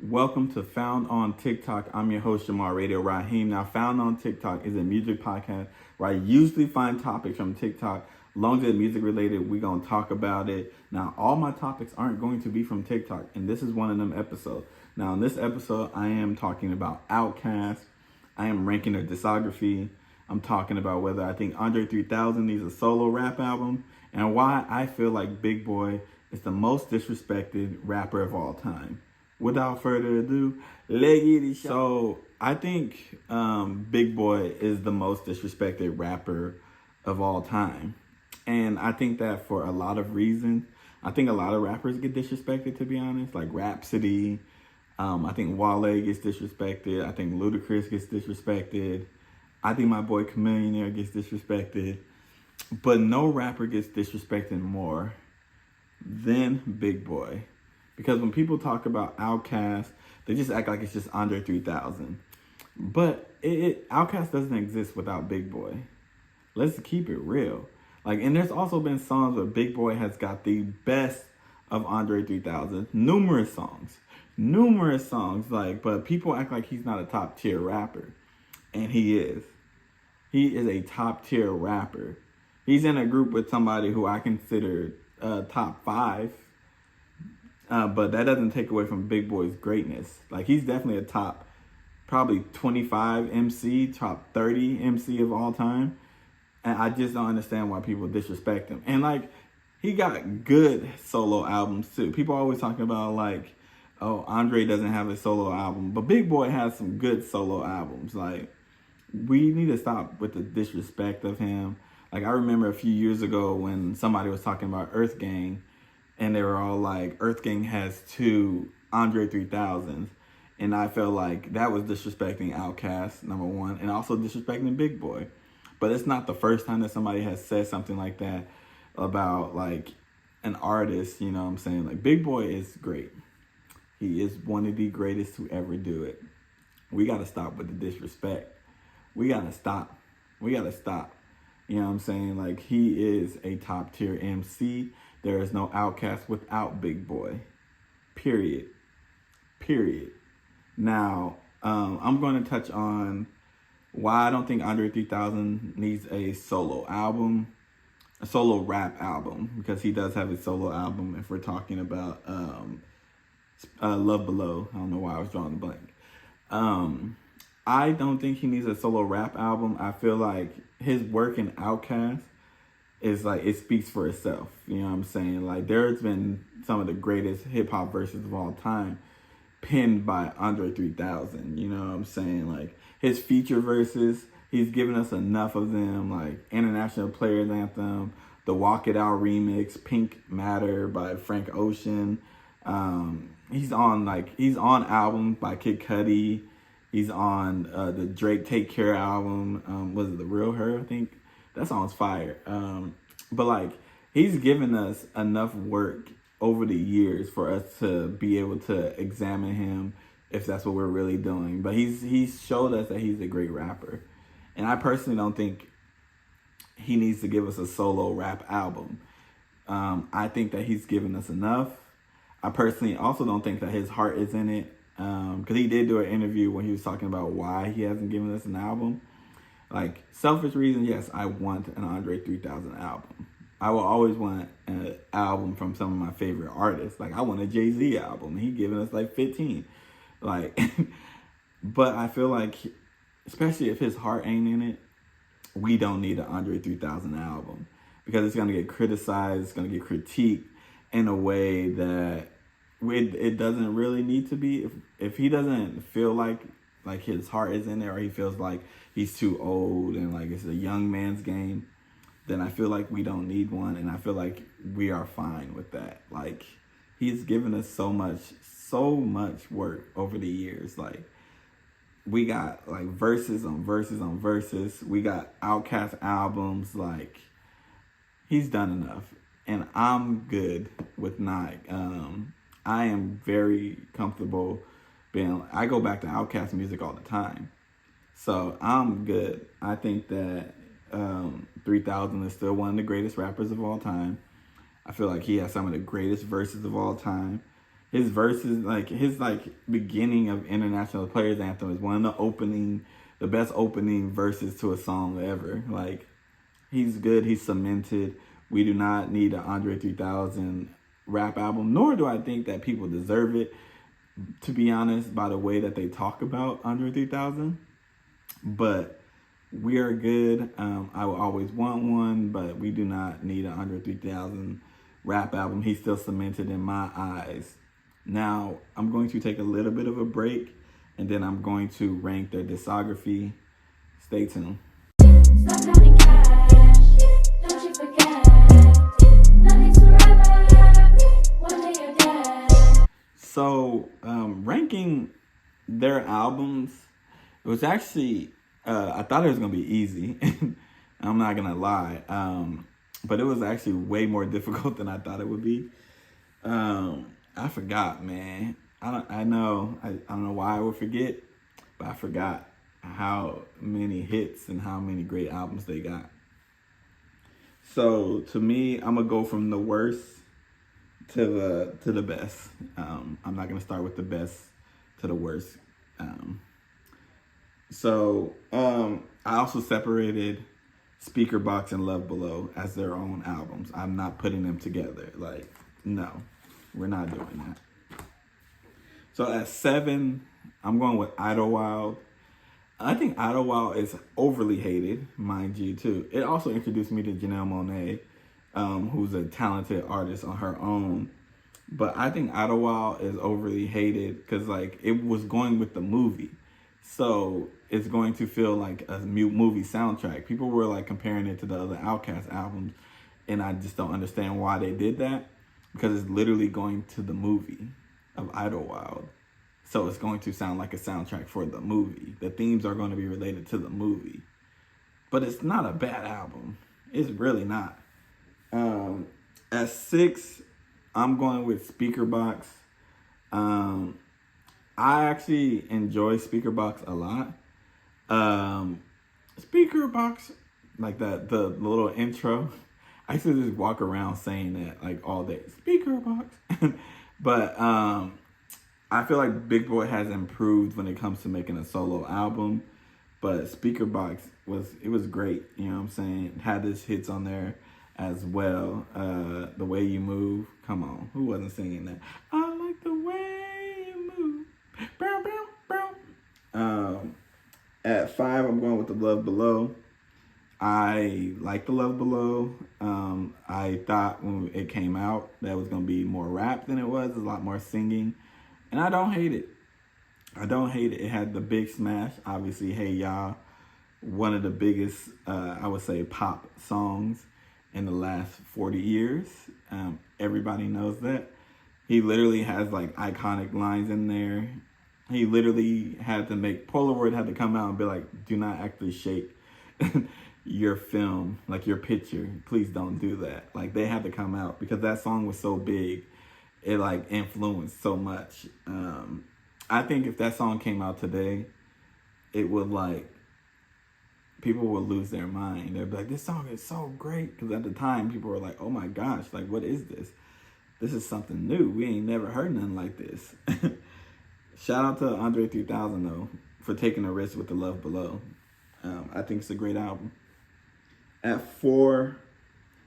Welcome to Found on TikTok. I'm your host, Jamal Radio Raheem. Now, Found on TikTok is a music podcast where I usually find topics from TikTok. As long as it's music related, we're going to talk about it. Now, all my topics aren't going to be from TikTok, and this is one of them episodes. Now, in this episode, I am talking about Outkast. I am ranking their discography. I'm talking about whether I think Andre 3000 needs a solo rap album, and why I feel like Big Boy is the most disrespected rapper of all time. Without further ado, let's get it. So I think Big Boy is the most disrespected rapper of all time. And I think that for a lot of reasons. I think a lot of rappers get disrespected, to be honest. Like Rhapsody. I think Wale gets disrespected. I think Ludacris gets disrespected. I think my boy Chameleonaire gets disrespected. But no rapper gets disrespected more than Big Boy. Because when people talk about Outkast, they just act like it's just Andre 3000. But Outkast doesn't exist without Big Boy. Let's keep it real. And there's also been songs where Big Boy has got the best of Andre 3000. Numerous songs. But people act like he's not a top tier rapper. And he is. He is a top tier rapper. He's in a group with somebody who I consider top 5. But that doesn't take away from Big Boy's greatness. He's definitely a top, probably 25 MC, top 30 MC of all time. And I just don't understand why people disrespect him. And he got good solo albums too. People always talking about oh, Andre doesn't have a solo album. But Big Boy has some good solo albums. We need to stop with the disrespect of him. I remember a few years ago when somebody was talking about Earth Gang. And they were all like, Earth Gang has 2 Andre 3000s. And I felt like that was disrespecting Outkast, number one, and also disrespecting Big Boy. But it's not the first time that somebody has said something like that about an artist, you know what I'm saying? Big Boy is great. He is one of the greatest to ever do it. We got to stop with the disrespect. We got to stop. You know what I'm saying? He is a top tier MC. There is no Outkast without Big Boy. Period. Now, I'm going to touch on why I don't think Andre 3000 needs a solo rap album, because he does have a solo album. If we're talking about Love Below, I don't know why I was drawing a blank. I don't think he needs a solo rap album. I feel like his work in Outkast is it speaks for itself. You know what I'm saying? There's been some of the greatest hip hop verses of all time penned by Andre 3000. You know what I'm saying? His feature verses, he's given us enough of them. International Players Anthem, the Walk It Out remix, Pink Matter by Frank Ocean. He's on albums by Kid Cudi. He's on the Drake Take Care album. Was it The Real Her, I think? That song's fire. But he's given us enough work over the years for us to be able to examine him if that's what we're really doing. But he's showed us that he's a great rapper. And I personally don't think he needs to give us a solo rap album. I think that he's given us enough. I personally also don't think that his heart is in it. Because he did do an interview when he was talking about why he hasn't given us an album. Selfish reason, yes, I want an Andre 3000 album. I will always want an album from some of my favorite artists. I want a Jay-Z album. He giving us 15. But I feel especially if his heart ain't in it, we don't need an Andre 3000 album. Because it's going to get criticized, it's going to get critiqued in a way that it doesn't really need to be. If he doesn't feel like his heart is in there, or he feels like he's too old and it's a young man's game, then I feel like we don't need one, and I feel like we are fine with that. He's given us so much work over the years. We got verses on verses on verses. We got Outkast albums. He's done enough, and I'm good with not. I am very comfortable I go back to Outkast music all the time. So I'm good. I think that 3000 is still one of the greatest rappers of all time. I feel like he has some of the greatest verses of all time. His verses, like his beginning of International Players Anthem is one of the best opening verses to a song ever. Like, he's good. He's cemented. We do not need an Andre 3000 rap album, nor do I think that people deserve it, to be honest, by the way that they talk about Andre 3000. But we are good. I will always want one, but we do not need an Andre 3000 rap album. He's still cemented in my eyes. Now, I'm going to take a little bit of a break, and then I'm going to rank their discography. Stay tuned. Stop counting cash, don't you forget, nothing's forever, one day you're dead. So, ranking their albums, it was actually, I thought it was going to be easy. I'm not going to lie. But it was actually way more difficult than I thought it would be. I forgot, man. I don't know why I would forget, but I forgot how many hits and how many great albums they got. So to me, I'm gonna go from the worst to the best. I'm not gonna start with the best to the worst. I also separated Speaker Box and Love Below as their own albums. I'm not putting them together. Like, no, we're not doing that. So at 7, I'm going with Idlewild. I think Idlewild is overly hated, mind you, too. It also introduced me to Janelle Monáe, who's a talented artist on her own. But I think Idlewild is overly hated because, like, it was going with the movie. So it's going to feel like a movie soundtrack. People were, like, comparing it to the other Outkast albums, and I just don't understand why they did that, because it's literally going to the movie of Idlewild. So it's going to sound like a soundtrack for the movie. The themes are going to be related to the movie. But it's not a bad album. It's really not. At 6, I'm going with Speaker Box. I actually enjoy Speaker Box a lot. Speaker Box, like that, the little intro. I used to just walk around saying that like all day. Speaker Box. But I feel like Big Boy has improved when it comes to making a solo album. But Speaker Box was great. You know what I'm saying? It had his hits on there as well. The Way You Move. Come on. Who wasn't singing that? I like the way you move. Bow, bow, bow. At 5, I'm going with The Love Below. I like The Love Below. I thought when it came out that it was going to be more rap than it was. A lot more singing. And I don't hate it. It had the big smash. Obviously, Hey Ya, one of the biggest, I would say, pop songs in the last 40 years. Everybody knows that. He literally has like iconic lines in there. He literally had to make, Polaroid had to come out and be like, do not actually shake your film, like your picture. Please don't do that. Like, they had to come out because that song was so big. It like influenced so much. I think if that song came out today, it would like, people would lose their mind. They'd be like, this song is so great. Because at the time, people were like, oh my gosh, like, what is this? This is something new. We ain't never heard nothing like this. Shout out to Andre 3000, though, for taking a risk with The Love Below. I think it's a great album. At 4,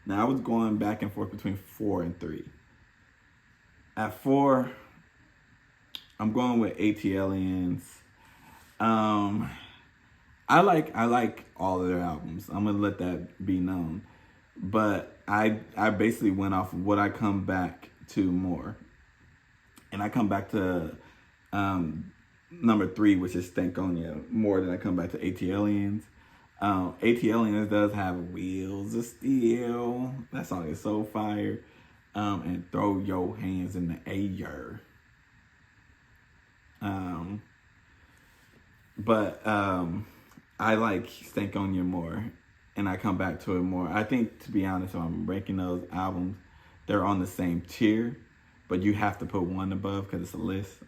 now I was going back and forth between 4 and 3. At 4, I'm going with ATLiens. I like all of their albums. I'm gonna let that be known. But I basically went off of what I come back to more. And I come back to number 3, which is Stankonia, more than I come back to ATLiens. ATLiens does have Wheels of Steel. That song is so fire. And Throw Your Hands in the Air. But I like Stankonia more, and I come back to it more. I think, to be honest, when I'm ranking those albums, they're on the same tier, but you have to put one above because it's a list.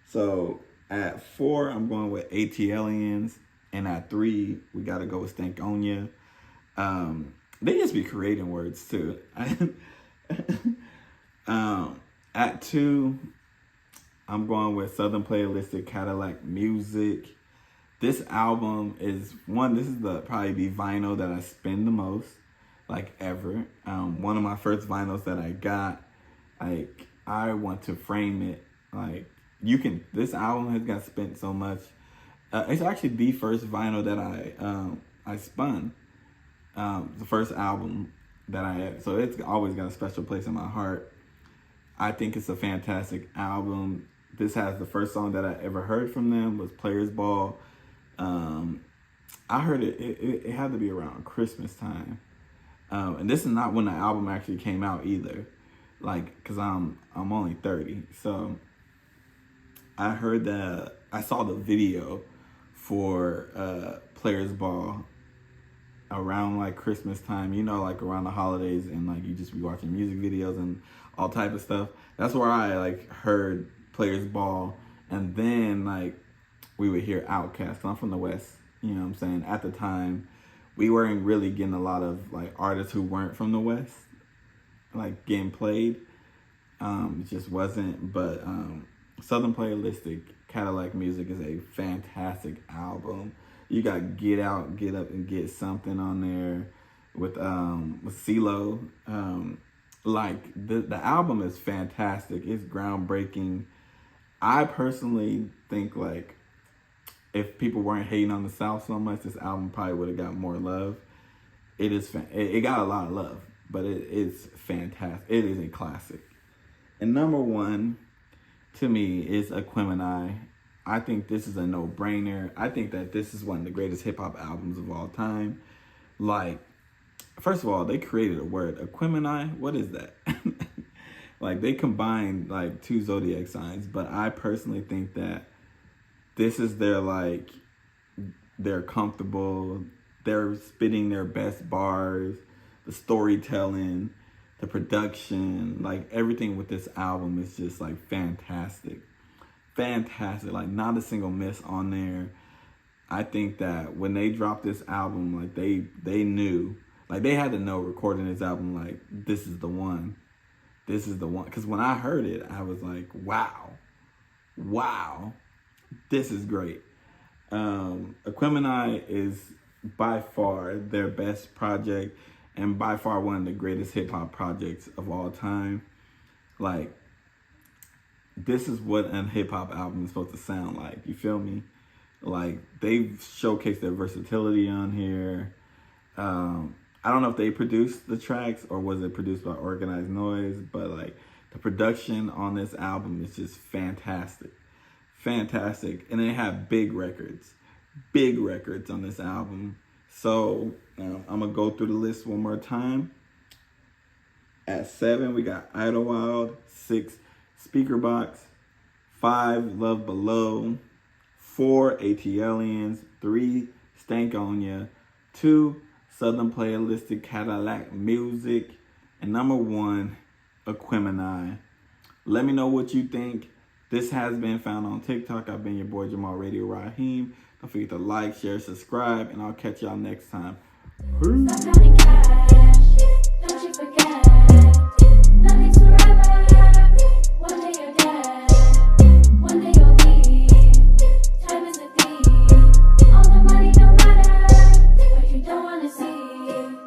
So at 4, I'm going with ATLiens, and at 3, we got to go with Stankonia. They just be creating words too. At 2, I'm going with Southern Playalistic Cadillac Music. This album is this is probably the vinyl that I spend the most, like, ever. One of my first vinyls that I got, like, I want to frame it. Like, this album has got spent so much. It's actually the first vinyl that I spun. The first album that I had. So it's always got a special place in my heart. I think it's a fantastic album. This has the first song that I ever heard from them was Players Ball. I heard it had to be around Christmas time. And this is not when the album actually came out either. Like, cause I'm only 30. So I saw the video for Players Ball around like Christmas time, like around the holidays, and like you just be watching music videos and all type of stuff. That's where I like heard Players Ball, and then like we would hear Outkast. I'm from the West, you know what I'm saying? At the time, we weren't really getting a lot of like artists who weren't from the West like getting played. It just wasn't. But Southern Playalistic Cadillac Music is a fantastic album. You got Get Out, Get Up, and Get Something on there with CeeLo. Like the album is fantastic. It's groundbreaking. I personally think like if people weren't hating on the South so much, this album probably would have got more love. It got a lot of love, but it's fantastic. It is a classic. And number 1 to me is Aquemini. I think this is a no-brainer. I think that this is one of the greatest hip-hop albums of all time. Like, first of all, they created a word. Aquemini, what is that? Like, they combined, like, 2 zodiac signs. But I personally think that this is they're comfortable. They're spitting their best bars. The storytelling, the production, like, everything with this album is just, like, fantastic. Fantastic, like not a single miss on there. I think that when they dropped this album, like they knew, like they had to know recording this album, like this is the one. Because when I heard it, I was like, wow, this is great. Aquemini is by far their best project and by far one of the greatest hip hop projects of all time. Like, this is what a hip-hop album is supposed to sound like. You feel me? Like, they've showcased their versatility on here. I don't know if they produced the tracks or was it produced by Organized Noise, but, like, the production on this album is just fantastic. Fantastic. And they have big records on this album. So, I'm going to go through the list one more time. At 7, we got Idlewild. 6, Speaker Box. 5, Love Below. 4, ATLiens. 3, Stankonia. 2, Southern Playalistic Cadillac Music. And number 1, Aquemini. Let me know what you think. This has been found on TikTok. I've been your boy Jamal Radio Raheem. Don't forget to like, share, subscribe, and I'll catch y'all next time. Peace.